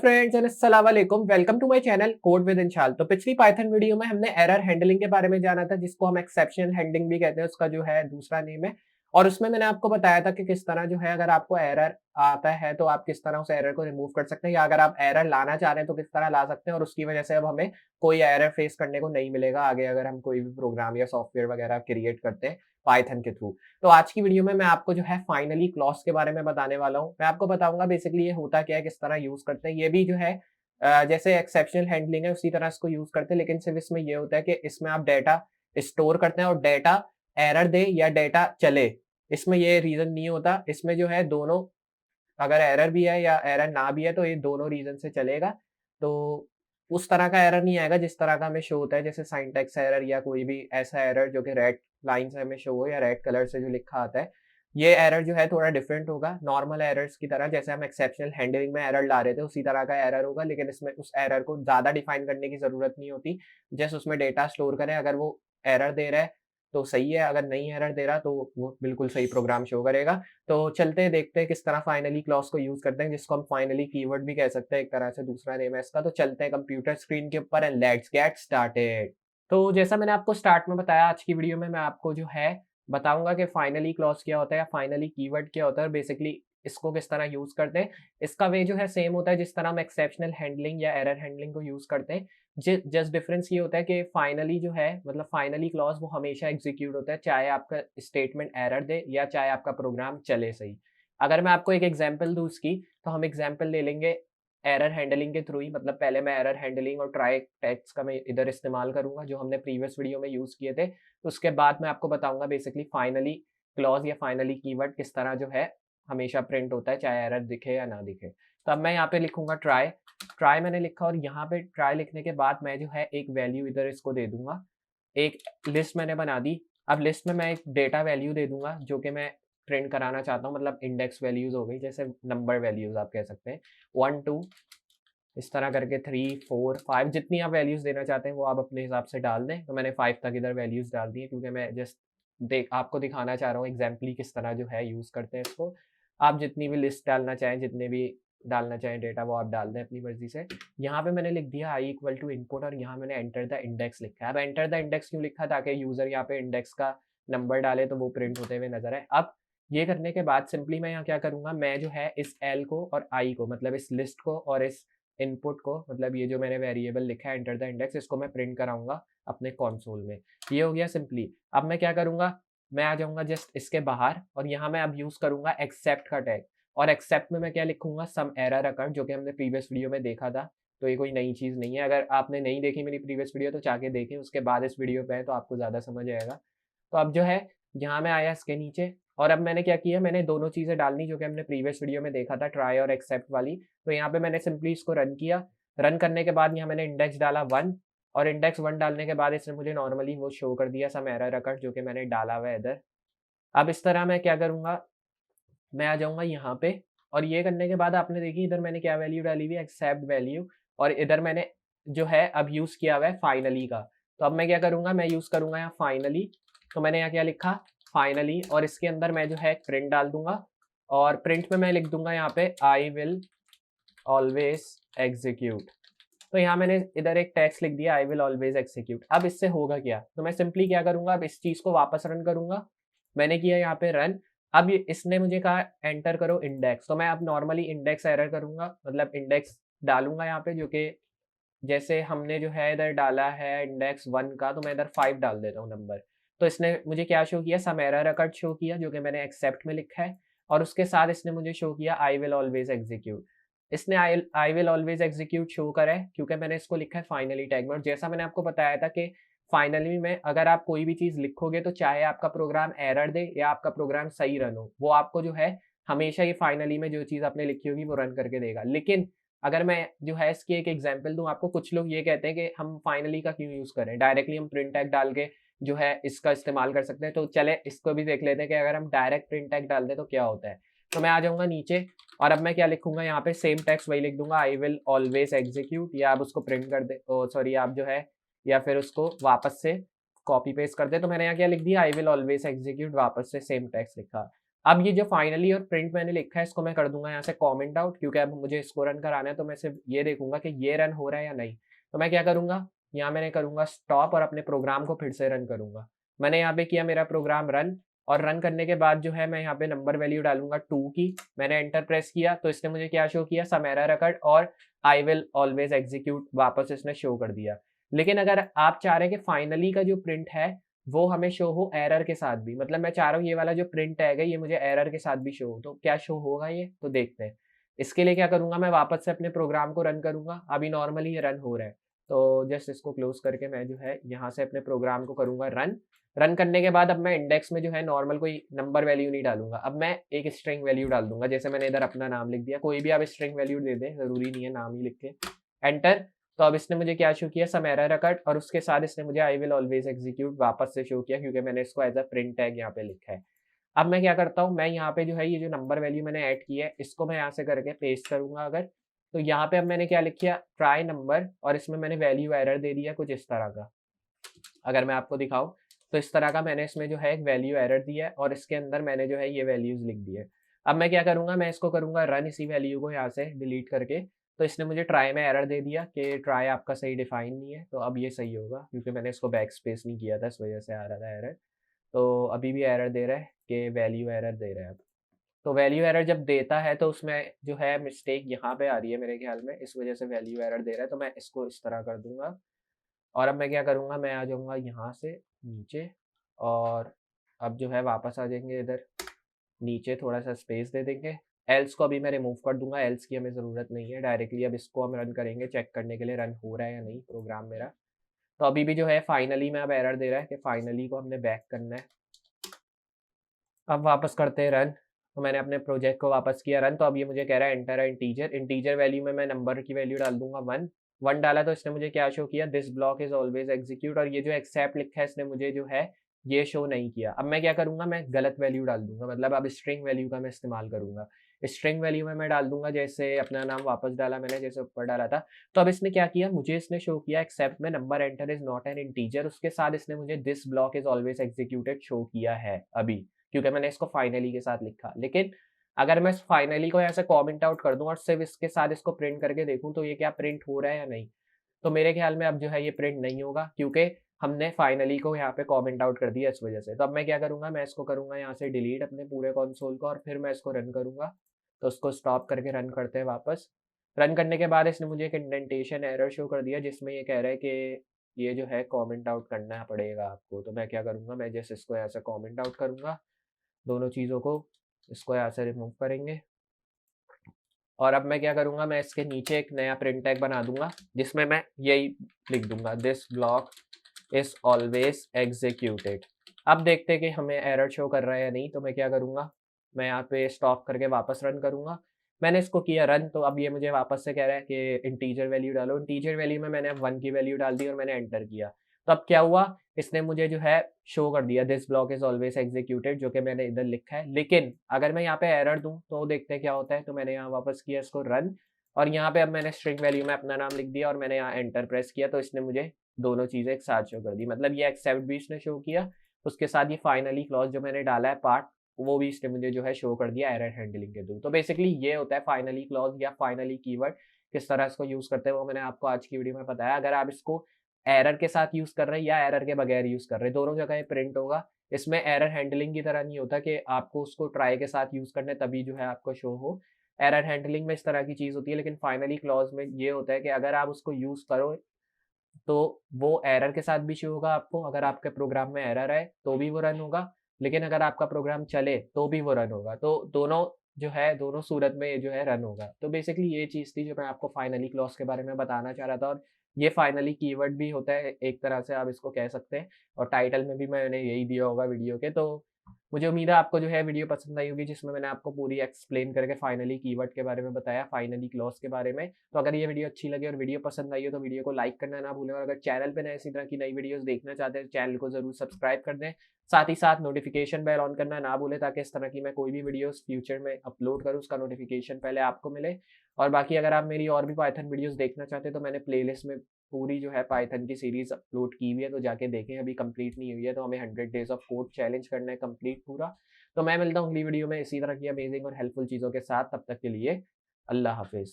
Friends and अस्सलाम वालेकुम, welcome to my channel code with Inshal. तो पिछली पाइथन वीडियो में हमने एरर हैंडलिंग के बारे में जाना था, जिसको हम एक्सेप्शनल हैंडलिंग भी कहते हैं, उसका जो है दूसरा नेम है। और उसमें मैंने आपको बताया था कि किस तरह जो है अगर आपको एरर आता है तो आप किस तरह उस एरर को रिमूव कर सकते हैं, या अगर आप एरर लाना चाह रहे हैं तो किस तरह ला सकते हैं, और उसकी वजह से अब हमें कोई एरर फेस करने को नहीं मिलेगा आगे अगर हम कोई भी प्रोग्राम या सॉफ्टवेयर वगैरह क्रिएट करते हैं पाइथन के थ्रू। तो आज की वीडियो में मैं आपको जो है फाइनली क्लॉज के बारे में बताने वाला हूँ। मैं आपको बताऊंगा बेसिकली ये होता क्या है, किस तरह यूज करते हैं। ये भी जो है जैसे एक्सेप्शनल हैंडलिंग है उसी तरह इसको यूज करते हैं, लेकिन सिर्फ इसमें ये होता है कि इसमें आप डेटा स्टोर करते हैं और डेटा एरर दे या डेटा चले, इसमें ये रीजन नहीं होता। इसमें जो है दोनों, अगर एरर भी है या एरर ना भी है तो ये दोनों रीजन से चलेगा। तो उस तरह का एरर नहीं आएगा जिस तरह का हमें शो होता है, जैसे सिंटैक्स एरर या कोई भी ऐसा एरर जो कि रेड लाइन से हमें शो हो या रेड कलर से जो लिखा आता है। ये एरर जो है थोड़ा डिफरेंट होगा नॉर्मल एरर्स की तरह, जैसे हम एक्सेप्शनल हैंडलिंग में एरर ला रहे थे उसी तरह का एरर होगा, लेकिन इसमें उस एरर को ज़्यादा डिफाइन करने की ज़रूरत नहीं होती। जस्ट उसमें डेटा स्टोर करें, अगर वो एरर दे रहा है तो सही है, अगर नहीं एरर दे रहा तो वो बिल्कुल सही प्रोग्राम शो करेगा। तो चलते हैं देखते हैं किस तरह फाइनली क्लॉज को यूज करते हैं, जिसको हम फाइनली कीवर्ड भी कह सकते हैं एक तरह से, दूसरा नेम है इसका। तो चलते हैं कंप्यूटर स्क्रीन के ऊपर एंड लेट्स गेट स्टार्टेड। तो जैसा मैंने आपको स्टार्ट में बताया, आज की वीडियो में मैं आपको जो है बताऊंगा कि फाइनली क्लॉज क्या होता है या फाइनली कीवर्ड क्या होता है, और बेसिकली इसको किस तरह यूज करते हैं। इसका वे जो है सेम होता है जिस तरह हम एक्सेप्शनल हैंडलिंग या एरर हैंडलिंग को यूज करते हैं। जस्ट डिफरेंस ये होता है कि फाइनली जो है मतलब फाइनली क्लॉज वो हमेशा एग्जीक्यूट होता है, चाहे आपका स्टेटमेंट एरर दे या चाहे आपका प्रोग्राम चले सही। अगर मैं आपको एक एग्जांपल दूं उसकी, तो हम एग्जांपल ले लेंगे एरर हैंडलिंग के थ्रू ही। मतलब पहले मैं एरर हैंडलिंग और ट्राई टैग्स का मैं इधर इस्तेमाल करूंगा जो हमने प्रीवियस वीडियो में यूज किए थे। तो उसके बाद मैं आपको बताऊंगा बेसिकली फाइनली क्लॉज या फाइनली कीवर्ड किस तरह जो है हमेशा प्रिंट होता है, चाहे एरर दिखे या ना दिखे। तो अब मैं यहाँ पे लिखूंगा ट्राई। ट्राई मैंने लिखा और यहाँ पे ट्राई लिखने के बाद मैं जो है एक वैल्यू इधर इसको दे दूंगा। एक लिस्ट मैंने बना दी। अब लिस्ट में मैं एक डेटा वैल्यू दे दूंगा जो कि मैं प्रिंट कराना चाहता हूँ, मतलब इंडेक्स वैल्यूज हो गई, जैसे नंबर वैल्यूज आप कह सकते हैं, 1 2 इस तरह करके 3 4 5 जितनी आप वैल्यूज देना चाहते हैं वो आप अपने हिसाब से डाल दें। तो मैंने 5 तक इधर वैल्यूज डाल दी है, क्योंकि मैं जस्ट आपको दिखाना चाह रहा हूँ एग्जाम्पली किस तरह जो है यूज करते हैं इसको। आप जितनी भी लिस्ट डालना चाहें, जितने भी डालना चाहें डेटा, वो आप डाल दें अपनी मर्जी से। यहाँ पे मैंने लिख दिया आई इक्वल टू इनपुट, और यहाँ मैंने एंटर द इंडेक्स लिखा है। अब एंटर द इंडेक्स क्यों लिखा, ताकि यूजर यहाँ पे इंडेक्स का नंबर डाले तो वो प्रिंट होते हुए नजर आए। अब ये करने के बाद सिंपली मैं यहाँ क्या करूंगा, मैं जो है इस एल को और आई को, मतलब इस लिस्ट को और इस इनपुट को, मतलब ये जो मैंने वेरिएबल लिखा है एंटर द इंडेक्स, इसको मैं प्रिंट कराऊंगा अपने कंसोल में। ये हो गया सिंपली। अब मैं क्या करूंगा, मैं आ जाऊंगा जस्ट इसके बाहर, और यहाँ मैं अब यूज करूंगा एक्सेप्ट का टैग। और एक्सेप्ट में मैं क्या लिखूंगा, सम एरर अकर, जो कि हमने प्रीवियस वीडियो में देखा था। तो ये कोई नई चीज नहीं है। अगर आपने नहीं देखी मेरी प्रीवियस वीडियो तो जाके देखें, उसके बाद इस वीडियो पे है तो आपको ज्यादा समझ आएगा। तो अब जो है यहाँ मैं आया इसके नीचे, और अब मैंने क्या किया, मैंने दोनों चीजें डालनी जो कि हमने प्रीवियस वीडियो में देखा था, ट्राई और एक्सेप्ट वाली। तो यहाँ पे मैंने सिंपली इसको रन किया। रन करने के बाद यहाँ मैंने इंडेक्स डाला 1, और इंडेक्स 1 डालने के बाद इसने मुझे नॉर्मली वो शो कर दिया सम एरर अकर, जो कि मैंने डाला हुआ है इधर। अब इस तरह मैं क्या करूंगा, मैं आ जाऊंगा यहाँ पे, और ये करने के बाद आपने देखी इधर मैंने क्या वैल्यू डाली हुई है, एक्सेप्ट वैल्यू। और इधर मैंने जो है अब यूज किया हुआ है फाइनली का। तो अब मैं क्या करूंगा, मैं यूज करूंगा यहाँ फाइनली। तो मैंने यहाँ क्या लिखा, फाइनली, और इसके अंदर मैं जो है प्रिंट डाल दूंगा। और प्रिंट में मैं लिख दूंगा यहाँ पे आई विल ऑलवेज एग्जीक्यूट। तो यहाँ मैंने इधर एक टेक्स्ट लिख दिया, आई विल ऑलवेज एग्जीक्यूट। अब इससे होगा क्या, तो मैं सिंपली क्या करूंगा, अब इस चीज को वापस रन करूंगा। मैंने किया यहाँ पे रन। अब ये इसने मुझे कहा एंटर करो इंडेक्स, तो मैं अब नॉर्मली इंडेक्स एरर करूंगा, मतलब इंडेक्स डालूंगा यहाँ पे, जो कि जैसे हमने जो है इधर डाला है इंडेक्स 1 का, तो मैं इधर 5 डाल देता हूँ नंबर। तो इसने मुझे क्या शो किया, सम एरर अकर्ड शो किया, जो कि मैंने एक्सेप्ट में लिखा है। और उसके साथ इसने मुझे शो किया आई विल ऑलवेज एग्जीक्यूट। इसने I will always execute show करा है क्योंकि मैंने इसको लिखा है फाइनली टैग में। और जैसा मैंने आपको बताया था कि फाइनली में अगर आप कोई भी चीज लिखोगे तो चाहे आपका प्रोग्राम एरर दे या आपका प्रोग्राम सही रन हो, वो आपको जो है हमेशा ये फाइनली में जो चीज आपने लिखी होगी वो रन करके देगा। लेकिन अगर मैं जो है इसकी एक एग्जांपल दूं आपको, कुछ लोग ये कहते हैं कि हम फाइनली का क्यों यूज करें, डायरेक्टली हम प्रिंट टैग डाल के जो है इसका इस्तेमाल कर सकते हैं। तो चले इसको भी देख लेते हैं कि अगर हम डायरेक्ट प्रिंट टैग डाल दें तो क्या होता है। तो मैं आ जाऊंगा नीचे, और अब मैं क्या लिखूंगा यहाँ पे, सेम टेक्स्ट वही लिख दूंगा, आई विल ऑलवेज एग्जीक्यूट, या आप उसको प्रिंट कर दे, सॉरी आप जो है, या फिर उसको वापस से कॉपी पेस्ट कर दे। तो मैंने यहाँ क्या लिख दिया, आई विल ऑलवेज एग्जीक्यूट, वापस से सेम टेक्स्ट लिखा। अब ये जो फाइनली और प्रिंट मैंने लिखा है इसको मैं कर दूंगा यहाँ से कमेंट आउट, क्योंकि अब मुझे इसको रन कराना है तो मैं सिर्फ ये देखूंगा कि ये रन हो रहा है या नहीं। तो मैं क्या करूंगा, यहाँ मैंने करूंगा स्टॉप और अपने प्रोग्राम को फिर से रन करूंगा। मैंने यहाँ पे किया मेरा प्रोग्राम रन, और रन करने के बाद जो है मैं यहाँ पे नंबर वैल्यू डालूंगा 2 की। मैंने एंटर प्रेस किया तो इसने मुझे क्या शो किया, सम एरर अकर्ड, और आई विल ऑलवेज एग्जीक्यूट वापस इसने शो कर दिया। लेकिन अगर आप चाह रहे हैं कि फाइनली का जो प्रिंट है वो हमें शो हो एरर के साथ भी, मतलब मैं चाह रहा हूँ ये वाला जो प्रिंट टैग है ये मुझे एरर के साथ भी शो हो, तो क्या शो होगा ये, तो देखते हैं। इसके लिए क्या करूंगा, मैं वापस से अपने प्रोग्राम को रन करूंगा। अभी नॉर्मली ये रन हो रहा है, तो जस्ट इसको क्लोज करके मैं जो है यहाँ से अपने प्रोग्राम को करूंगा रन। रन करने के बाद अब मैं इंडेक्स में जो है नॉर्मल कोई नंबर वैल्यू नहीं डालूंगा, अब मैं एक स्ट्रिंग वैल्यू डाल दूंगा। जैसे मैंने इधर अपना नाम लिख दिया, कोई भी आप स्ट्रिंग वैल्यू दे दें, जरूरी नहीं है नाम ही लिख के एंटर। तो अब इसने मुझे क्या शो किया, सम एरर अकर्ड, और उसके साथ इसने मुझे आई विल ऑलवेज एग्जीक्यूट वापस से शो किया, क्योंकि मैंने इसको एज अ प्रिंट टैग यहाँ पे लिखा है। अब मैं क्या करता हूँ, मैं यहाँ पे जो है ये जो नंबर वैल्यू मैंने ऐड की है इसको मैं यहाँ से करके पेस्ट करूंगा। अगर तो यहाँ पे अब मैंने क्या लिख किया, ट्राई नंबर, और इसमें मैंने वैल्यू एरर दे दिया कुछ इस तरह का। अगर मैं आपको दिखाऊं तो इस तरह का मैंने इसमें जो है एक वैल्यू एरर दिया है, और इसके अंदर मैंने जो है ये वैल्यूज लिख दी है। अब मैं क्या करूंगा, मैं इसको करूंगा रन, इसी वैल्यू को यहाँ से डिलीट करके। तो इसने मुझे ट्राई में एरर दे दिया कि ट्राई आपका सही डिफाइन नहीं है, तो अब ये सही होगा क्योंकि मैंने इसको बैक स्पेस नहीं किया था, इस वजह से आ रहा था एरर। तो अभी भी एरर दे रहा है कि वैल्यू एरर दे रहा है। अब तो वैल्यू एरर जब देता है तो उसमें जो है मिस्टेक यहाँ पे आ रही है मेरे ख्याल में, इस वजह से वैल्यू एरर दे रहा है। तो मैं इसको इस तरह कर दूंगा, और अब मैं क्या करूँगा, मैं आ जाऊँगा यहाँ से नीचे, और अब जो है वापस आ जाएंगे इधर नीचे, थोड़ा सा स्पेस दे देंगे। एल्स को अभी मैं रिमूव कर दूंगा, एल्स की हमें ज़रूरत नहीं है। डायरेक्टली अब इसको हम रन करेंगे चेक करने के लिए रन हो रहा है या नहीं प्रोग्राम मेरा। तो अभी भी जो है फाइनली में अब एरर दे रहा है कि फाइनली को हमने बैक करना है। अब वापस करते हैं रन। तो मैंने अपने प्रोजेक्ट को वापस किया रन, तो अब ये मुझे कह रहा है एंटर इंटीजर। इंटीजर वैल्यू में मैं नंबर की वैल्यू डाल दूंगा 1। 1 डाला तो इसने मुझे क्या शो किया, this block is always execute, और ये जो एक्सेप्ट लिखा है इसने मुझे जो है ये शो नहीं किया। अब मैं क्या करूंगा, मैं गलत वैल्यू डाल दूंगा, मतलब अब स्ट्रिंग वैल्यू का मैं इस्तेमाल करूंगा। स्ट्रिंग वैल्यू में मैं डाल दूंगा, जैसे अपना नाम वापस डाला मैंने जैसे ऊपर डाला था। तो अब इसने क्या किया, मुझे इसने शो किया एक्सेप्ट में number enter is not an integer, उसके साथ इसने मुझे this block is always executed show किया है अभी, क्योंकि मैंने इसको फाइनली के साथ लिखा। लेकिन अगर मैं फाइनली को ऐसे कमेंट आउट कर दूं और सिर्फ इसके साथ इसको प्रिंट करके देखूं तो ये क्या प्रिंट हो रहा है या नहीं, तो मेरे ख्याल में अब जो है ये प्रिंट नहीं होगा, क्योंकि हमने फाइनली को यहाँ पे कमेंट आउट कर दिया इस वजह से। तो अब मैं क्या करूंगा, मैं इसको करूंगा यहाँ से डिलीट अपने पूरे कंसोल को, और फिर मैं इसको रन करूंगा। तो उसको स्टॉप करके रन करते हैं वापस। रन करने के बाद इसने मुझे एक इंडेंटेशन एरर शो कर दिया, जिसमें ये कह रहा है कि ये जो है कमेंट आउट करना पड़ेगा आपको। तो मैं क्या करूंगा, मैं जैसे इसको ऐसे कमेंट आउट करूंगा दोनों चीज़ों को, इसको यहाँ से रिमूव करेंगे। और अब मैं क्या करूँगा, मैं इसके नीचे एक नया प्रिंट टैग बना दूंगा, जिसमें मैं यही लिख दूंगा, this block is always executed. अब देखते हैं कि हमें एरर शो कर रहा है या नहीं। तो मैं क्या करूँगा, मैं यहाँ पे स्टॉप करके वापस रन करूँगा। मैंने इसको किया रन, तो अब ये मुझे वापस से कह रहा है कि इंटीजर वैल्यू डालो। इंटीजर वैल्यू में मैंने अब 1 की वैल्यू डाल दी और मैंने एंटर किया। तो अब क्या हुआ, इसने मुझे जो है शो कर दिया this block is always executed, जो कि मैंने इधर लिखा है। लेकिन अगर मैं यहाँ पे एरर दूं तो देखते हैं क्या होता है। तो मैंने यहाँ वापस किया इसको रन, और यहाँ पे अब मैंने स्ट्रिंग वैल्यू में अपना नाम लिख दिया और मैंने यहाँ एंटर प्रेस किया, तो इसने मुझे दोनों चीज़ें एक साथ शो कर दी। मतलब ये एक्सेप्ट भी इसने शो किया, उसके साथ ये फाइनली क्लॉज जो मैंने डाला है पार्ट, वो भी इसने मुझे जो है शो कर दिया एरर हैंडलिंग के थ्रू। तो बेसिकली ये होता है फाइनली क्लॉज या फाइनली कीवर्ड। किस तरह इसको यूज़ करते हैं वो मैंने आपको आज की वीडियो में बताया। अगर आप इसको एरर के साथ यूज़ कर रहे हैं या एरर के बगैर यूज़ कर रहे हैं, दोनों जगह प्रिंट होगा। इसमें एरर हैंडलिंग की तरह नहीं होता कि आपको उसको ट्राई के साथ यूज़ करना है तभी जो है आपको शो हो। एरर हैंडलिंग में इस तरह की चीज़ होती है, लेकिन फाइनली क्लॉज में ये होता है कि अगर आप उसको यूज़ करो तो वो एरर के साथ भी शो होगा आपको। अगर आपके प्रोग्राम में एरर है तो भी वो रन होगा, लेकिन अगर आपका प्रोग्राम चले तो भी वो रन होगा। तो दोनों जो है, दोनों सूरत में ये जो है रन होगा। तो बेसिकली ये चीज़ थी जो मैं आपको फाइनली क्लॉज के बारे में बताना चाह रहा था, और ये फाइनली कीवर्ड भी होता है एक तरह से, आप इसको कह सकते हैं। और टाइटल में भी मैंने यही दिया होगा वीडियो के। तो मुझे उम्मीद है आपको जो है वीडियो पसंद आई होगी, जिसमें मैंने आपको पूरी एक्सप्लेन करके फाइनली कीवर्ड के बारे में बताया, फाइनली क्लॉज के बारे में। तो अगर ये वीडियो अच्छी लगी और वीडियो पसंद आई हो तो वीडियो को लाइक करना ना भूलें, और अगर चैनल पे नए इसी तरह की नई वीडियोस देखना चाहते हैं तो चैनल को जरूर सब्सक्राइब कर दें। साथ ही साथ नोटिफिकेशन बेल ऑन करना ना भूलें, ताकि इस तरह की मैं कोई भी वीडियोस फ्यूचर में अपलोड करूँ उसका नोटिफिकेशन पहले आपको मिले। और बाकी अगर आप मेरी और भी पाइथन वीडियोस देखना चाहते हैं तो मैंने प्लेलिस्ट में पूरी जो है पाइथन की सीरीज अपलोड की हुई है, तो जाके देखें। अभी कंप्लीट नहीं हुई है, तो हमें 100 डेज ऑफ कोड चैलेंज करना है कंप्लीट पूरा। तो मैं मिलता हूँ अगली वीडियो में इसी तरह की अमेजिंग और हेल्पफुल चीज़ों के साथ, तब तक के लिए अल्लाह हाफ़िज़।